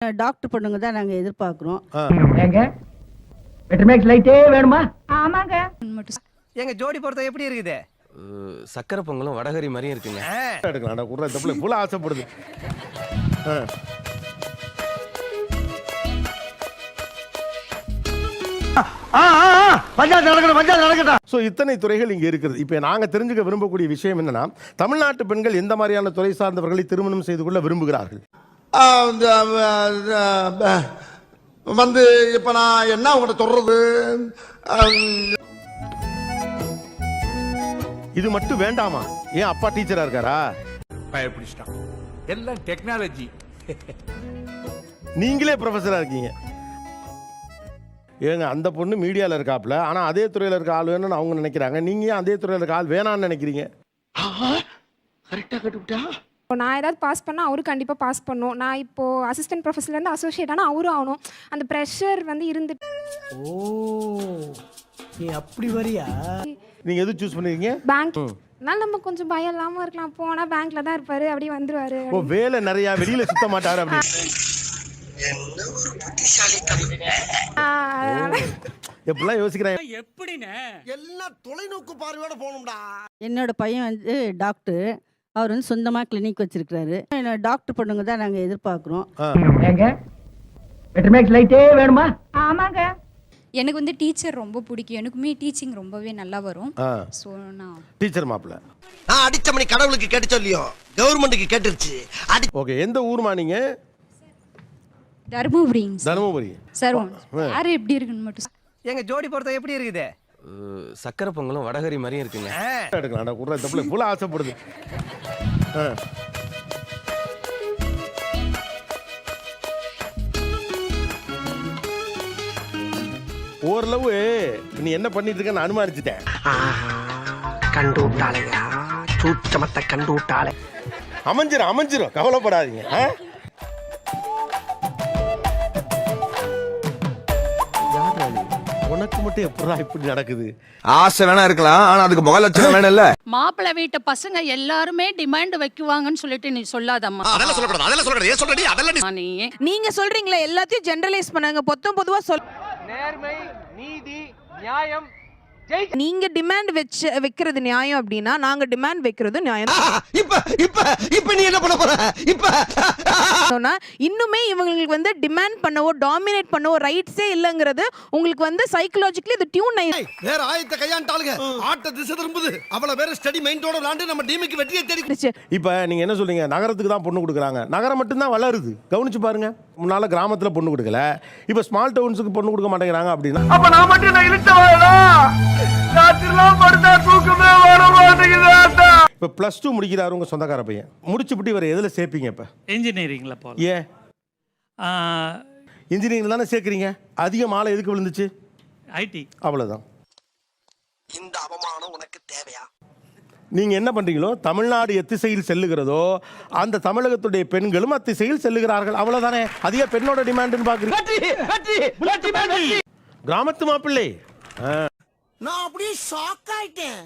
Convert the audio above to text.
Doctor பொண்ணுங்க தான் நாங்க எதிர்பார்க்கிறோம். ஏங்க பெட்ரோமேக்ஸ் லைட்டே வேணுமா? ஆமாங்க. எங்க ஜோடி பொறுத்த எப்படி இருக்குது? சக்கரை பொங்கலும் வடகரி மாதிரியும் இருக்குங்க. எடுக்கலாம் குடுற தப்புல இவ்வளவு ஆசைப்படுது. சோ இத்தனை துறைகள் இங்க இருக்குது. இப்ப நாங்க தெரிஞ்சுக்க விரும்பக்கூடிய விஷயம் என்னன்னா, தமிழ்நாட்டு பெண்கள் எந்த மாதிரியான துறை சார்ந்தவர்களை திருமணம் செய்து கொள்ள விரும்புகிறார்கள்? வந்து இப்ப நான் என்ன உங்கள்கிட்ட சொல்றது, இது மட்டும் வேண்டாமா? ஏன் அப்பா டீச்சரா இருக்காரா? பயப்பிடிச்சிட்டான். எல்லாம் டெக்னாலஜி. நீங்களே ப்ரொஃபஸரா இருக்கீங்க. ஏங்க அந்த பொண்ணு மீடியாவில் இருக்காப்புல, ஆனால் அதே துறையில் இருக்க ஆள் வேணும்னு அவங்க நினைக்கிறாங்க. நீங்க ஏன் அதே துறையில் இருக்க ஆள் வேணான்னு நினைக்கிறீங்க? கரெக்டாக கட்டுவிட்டா. நான் ஏதாவது பாஸ் பண்ணால் அவரு கண்டிப்பாக பாஸ் பண்ணும். நான் இப்போது அசிஸ்டன்ட் ப்ரொஃபஸர்லேருந்து அசோசியேட் ஆனால் அவரும் ஆகணும். அந்த ப்ரெஷர் வந்து இருந்துட்டு. ஓ நீ அப்படி வரியா? நீங்கள் எது சூஸ் பண்ணிருக்கீங்க? பேங்க். அதனால நம்ம கொஞ்சம் பயம் இல்லாமல் இருக்கலாம். போனால் பேங்க்கில் தான் இருப்பார், அப்படியே வந்துருவாரு. ஓ வேலை நிறையா, வெளியில் சுத்த மாட்டாரு அப்படி. எப்படிலாம் யோசிக்கிறேன். எப்படின்னு எல்லாம் தொலைநோக்கு பார்வையோட போகணும்டா. என்னோட பையன் வந்து டாக்டர். அவர் வந்து சொந்தமாக கிளினிக் வச்சிருக்கிறாரு. டாக்டர் பொண்ணுங்க தான் நாங்கள் எதிர்பார்க்குறோம். ஏங்க பெட்ரோமேக்ஸ் லைட்டே வேணுமா? ஆமாங்க. எனக்கு வந்து டீச்சர் ரொம்ப பிடிக்கும். எனக்குமே டீச்சிங் ரொம்பவே நல்லா வரும். ஸோ நான் டீச்சர் மாப்பிள்ள. நான் அடிச்ச மணி கடவுளுக்கு கேட்டு சொல்லியோ, கவர்மெண்ட்டுக்கு கேட்டுருச்சு. ஓகே, எந்த ஊர்மா நீங்க? தருமபுரி. தருமபுரி சார் யாரு எப்படி இருக்குன்னு மட்டும். எங்க ஜோடி பொறுத்த எப்படி இருக்குது? சக்கரை பொங்கலும் வடகரி மாதிரியும் இருக்குங்க. எடுக்கலாம் குடுற தப்புல இவ்வளவு ஆசைப்படுது. ஓரளவு நீ என்ன பண்ணிட்டு இருக்கன்னு அனுமானிச்சுட்டேன். கண்டு விட்டாளையா, சூச்சமத்தை கண்டு விட்டாளே. அமைஞ்சிரும் கவலைப்படாதீங்க. உனக்கு மட்டும் எப்படா இப்படி நடக்குது? ஆசை வேணா இருக்கலாம், ஆனா அதுக்கு முக லட்சணம் வேணும் இல்ல. மாப்பிள்ளை வீட்டு பசங்க எல்லாருமே டிமாண்ட் வைக்குவாங்கன்னு சொல்லிட்டு நீ சொல்லாதம்மா. அதெல்லாம் சொல்லக்கூடாது, அதெல்லாம் சொல்லக்கூடாது. ஏன் சொல்றடி? அதெல்லாம் நீங்க சொல்றீங்களா எல்லாத்தையும் ஜெனரலைஸ் பண்ணாங்க. பொதுவா சொல். நேர்மை, நீதி, நியாயம். நீங்க டிமாண்ட் வைக்கிறது நியாயம் அப்படின்னா நாங்க டிமாண்ட் வைக்கிறது நியாயம். இப்ப நீ என்ன பண்ண போற? சொன்னா இன்னுமே இவங்களுக்கு வந்து டிமாண்ட் பண்ணவோ டாமினேட் பண்ணவோ ரைட்ஸே இல்லங்கிறது உங்களுக்கு வந்து சைக்காலஜிக்கலி இது டியூன் ஆயிடுச்சு. வேற ஆயத்த கையாண்டாளுங்க, ஆட்ட திசை திரும்புது. அவள வேற ஸ்டடி மைண்டோட விளையாண்டு நம்ம டீமுக்கு வெற்றியை தேடிச்சு. இப்ப நீங்க என்ன சொல்றீங்க? நகரத்துக்கு தான் பொண்ணு கொடுக்குறாங்க. நகரம் மட்டும் தான் வளருது. கவனிச்சு பாருங்க. முன்னால கிராமத்துல பொண்ணு கொடுக்கல, இப்ப ஸ்மால் டவுன்ஸுக்கு பொண்ணு கொடுக்க மாட்டேங்கிறாங்க அப்படின்னா அப்ப நான் மட்டும் நான் இழுத்தவாடா. ராத்திரிலாம் படுத்தா தூக்கமே வர மாட்டேங்குது. இப்ப +2 முடிக்கிறாரு உங்க சொந்தக்கார பையன். முடிச்சுட்டு இவரை எதுல சேர்ப்பீங்க? இப்ப இன்ஜினியரிங்ல போல. ஏன் இன்ஜினியரிங் தானே சேர்க்குறீங்க? அதிக மாலை எதுக்கு விழுந்துச்சு? ஐடி. அவ்வளவுதான். இந்த அவமானம் உனக்கு தேவையா? நீங்க என்ன பண்றீங்களோ, தமிழ்நாடு எத்திசையில் செல்லுகிறதோ அந்த தமிழகத்துடைய பெண்களும் அத்திசையில் செல்லுகிறார்கள். அவ்வளவுதானே. அதிக பெண்ணோட டிமாண்ட்னு பாக்குறீங்க. கிராமத்து மாப்பிள்ளை. நான் அப்படியே ஷாக் ஆயிட்டேன்.